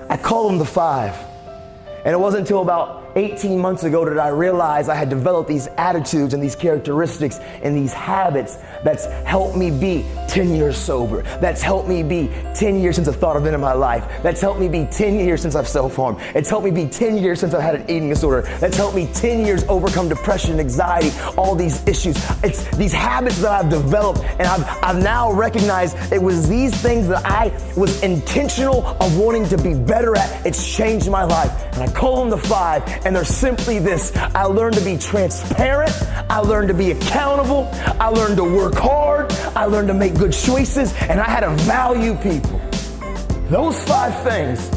I call them the five. And it wasn't until about 18 months ago that I realized I had developed these attitudes and these characteristics and these habits that's helped me be 10 years sober. That's helped me be 10 years since I've thought of it in my life. That's helped me be 10 years since I've self-harmed. It's helped me be 10 years since I've had an eating disorder. That's helped me 10 years overcome depression, anxiety, all these issues. It's these habits that I've developed, and I've now recognized it was these things that I was intentional of wanting to be better at. It's changed my life. And I call them the five, and they're simply this. I learned to be transparent. I learned to be accountable. I learned to work hard. I learned to make good choices, and I had to value people. Those five things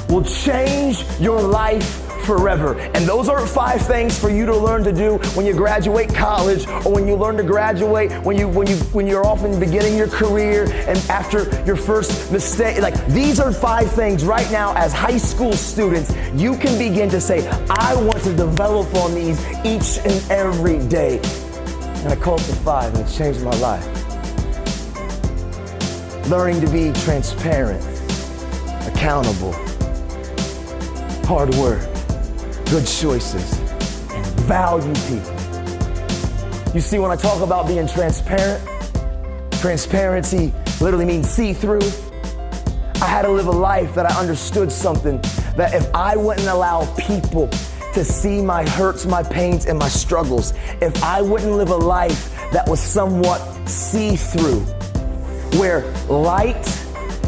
will change your life forever. And those aren't five things for you to learn to do when you graduate college, or when you learn to graduate when you're often beginning your career and after your first mistake. Like, these are five things right now as high school students you can begin to say, I want to develop on these each and every day. And I call it the five, and it's changed my life. Learning to be transparent, accountable, hard work, good choices, and value people. You see, when I talk about being transparent, transparency literally means see-through. I had to live a life that I understood something, that if I wouldn't allow people to see my hurts, my pains, and my struggles, if I wouldn't live a life that was somewhat see-through, where light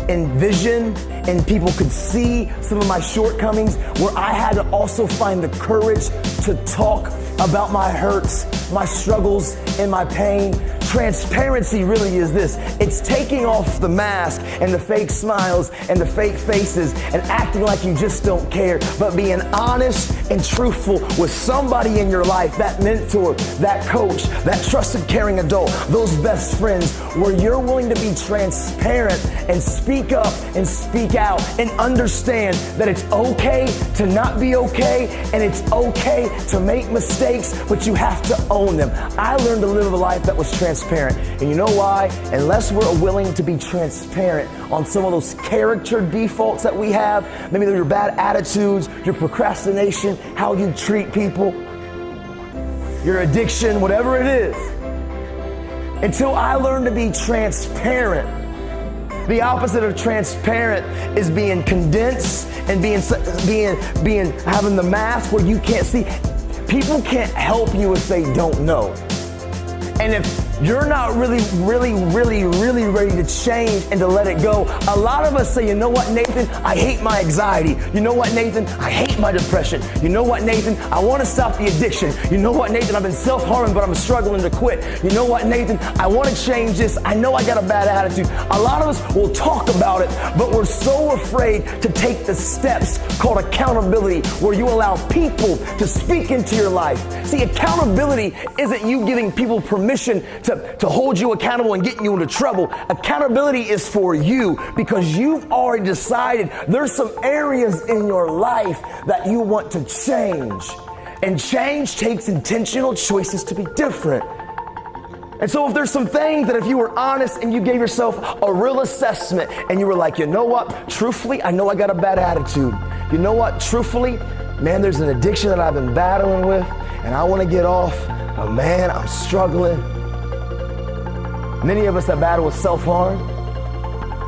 and vision and people could see some of my shortcomings, where I had to also find the courage to talk about my hurts, my struggles, and my pain. Transparency really is this. It's taking off the mask and the fake smiles and the fake faces and acting like you just don't care, but being honest and truthful with somebody in your life, that mentor, that coach, that trusted, caring adult, those best friends, where you're willing to be transparent and speak up and speak out and understand that it's okay to not be okay, and it's okay to make mistakes, but you have to own them. I learned to live a life that was transparent. And you know why? Unless we're willing to be transparent on some of those character defaults that we have, maybe they're your bad attitudes, your procrastination, how you treat people, your addiction, whatever it is. Until I learn to be transparent. The opposite of transparent is being condensed and having the mask where you can't see. People can't help you if they don't know. And if you're not really ready to change and to let it go, a lot of us say, you know what, Nathan, I hate my anxiety. You know what, Nathan, I hate my depression. You know what, Nathan, I want to stop the addiction. You know what, Nathan, I've been self-harming, but I'm struggling to quit. You know what, Nathan, I want to change this. I know I got a bad attitude. A lot of us will talk about it, but we're so afraid to take the steps called accountability, where you allow people to speak into your life. See, accountability isn't you giving people permission to hold you accountable and get you into trouble. Accountability is for you, because you've already decided there's some areas in your life that you want to change. And change takes intentional choices to be different. And so if there's some things that if you were honest and you gave yourself a real assessment and you were like, you know what, truthfully, I know I got a bad attitude. You know what, truthfully, man, there's an addiction that I've been battling with and I want to get off, but man, I'm struggling. Many of us that battle with self-harm,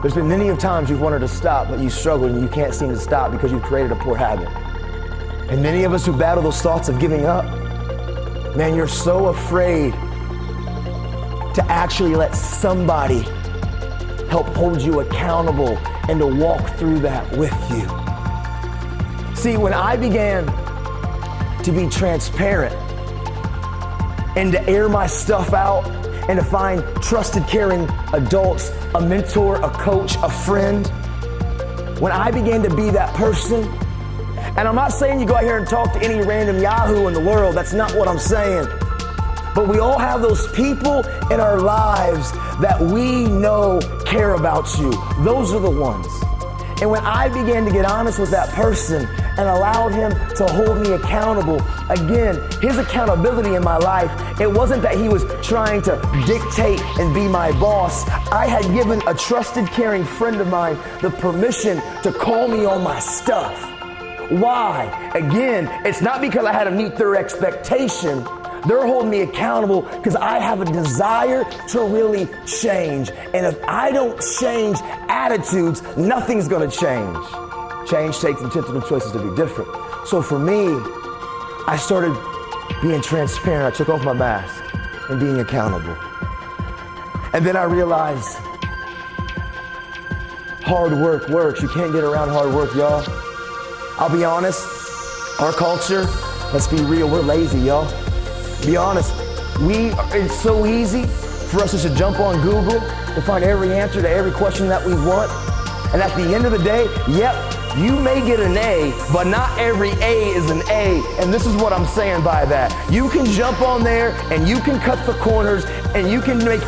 there's been many of times you've wanted to stop, but you struggled and you can't seem to stop because you've created a poor habit. And many of us who battle those thoughts of giving up, man, you're so afraid to actually let somebody help hold you accountable and to walk through that with you. See, when I began to be transparent and to air my stuff out and to find trusted, caring adults, a mentor, a coach, a friend, when I began to be that person, and I'm not saying you go out here and talk to any random yahoo in the world, that's not what I'm saying. But we all have those people in our lives that we know care about you. Those are the ones. And when I began to get honest with that person and allowed him to hold me accountable, again, his accountability in my life, it wasn't that he was trying to dictate and be my boss. I had given a trusted, caring friend of mine the permission to call me on my stuff. Why? Again, it's not because I had to meet their expectation. They're holding me accountable because I have a desire to really change. And if I don't change attitudes, nothing's going to change. Change takes intentional choices to be different. So for me, I started being transparent. I took off my mask and being accountable. And then I realized hard work works. You can't get around hard work, y'all. I'll be honest, our culture, let's be real, we're lazy, y'all. Be honest, it's so easy for us just to jump on Google to find every answer to every question that we want. And at the end of the day, yep, you may get an A, but not every A is an A. And this is what I'm saying by that. You can jump on there and you can cut the corners and you can make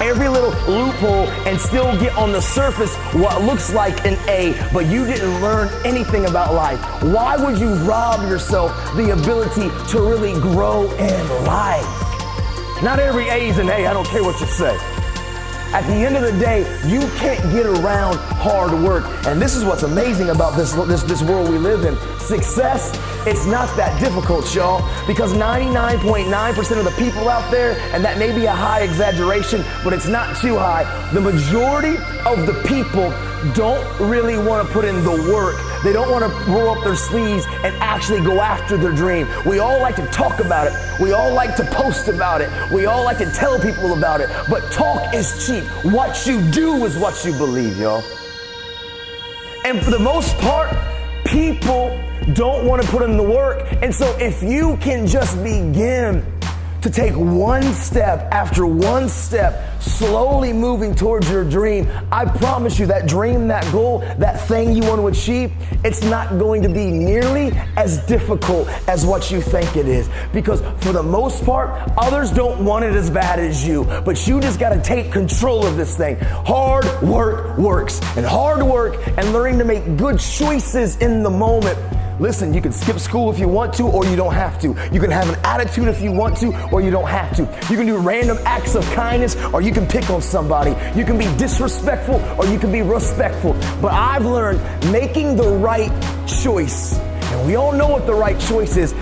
every little loophole and still get on the surface what looks like an A, but you didn't learn anything about life. Why would you rob yourself the ability to really grow in life? Not every A is an A, I don't care what you say. At the end of the day, you can't get around hard work. And this is what's amazing about this world we live in. Success, it's not that difficult, y'all, because 99.9% of the people out there, and that may be a high exaggeration, but it's not too high, the majority of the people don't really want to put in the work. They don't want to roll up their sleeves and actually go after their dream. We all like to talk about it. We all like to post about it. We all like to tell people about it. But talk is cheap. What you do is what you believe, y'all. And for the most part, people don't want to put in the work. And so if you can just begin to take one step after one step, slowly moving towards your dream, I promise you that dream, that goal, that thing you want to achieve, it's not going to be nearly as difficult as what you think it is. Because for the most part, others don't want it as bad as you, but you just got to take control of this thing. Hard work works, and hard work and learning to make good choices in the moment. Listen, you can skip school if you want to, or you don't have to. You can have an attitude if you want to, or you don't have to. You can do random acts of kindness, or you can pick on somebody. You can be disrespectful, or you can be respectful. But I've learned making the right choice, and we all know what the right choice is.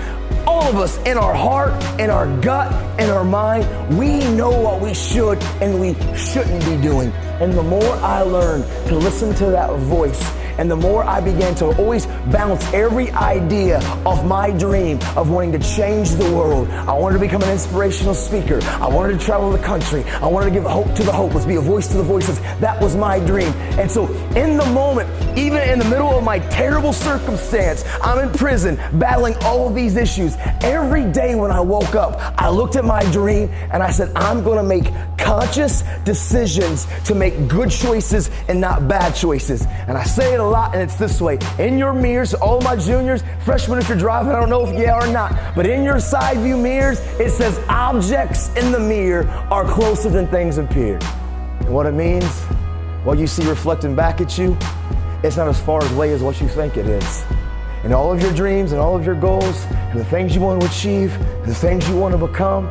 All of us, in our heart, in our gut, in our mind, we know what we should and we shouldn't be doing. And the more I learn to listen to that voice, and the more I began to always bounce every idea of my dream of wanting to change the world. I wanted to become an inspirational speaker. I wanted to travel the country. I wanted to give hope to the hopeless, be a voice to the voiceless. That was my dream. And so in the moment, even in the middle of my terrible circumstance, I'm in prison battling all of these issues. Every day when I woke up, I looked at my dream and I said, I'm going to make conscious decisions to make good choices and not bad choices. And I say it a lot, and it's this way. In your mirrors, all my juniors, freshmen if you're driving, I don't know if you are or not, but in your side view mirrors, it says objects in the mirror are closer than things appear. And what it means, what you see reflecting back at you, it's not as far away as what you think it is. And all of your dreams and all of your goals and the things you want to achieve, the things you want to become,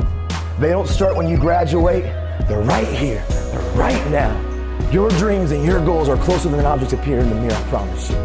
they don't start when you graduate. They're right here. They're right now. Your dreams and your goals are closer than objects appear in the mirror, I promise you.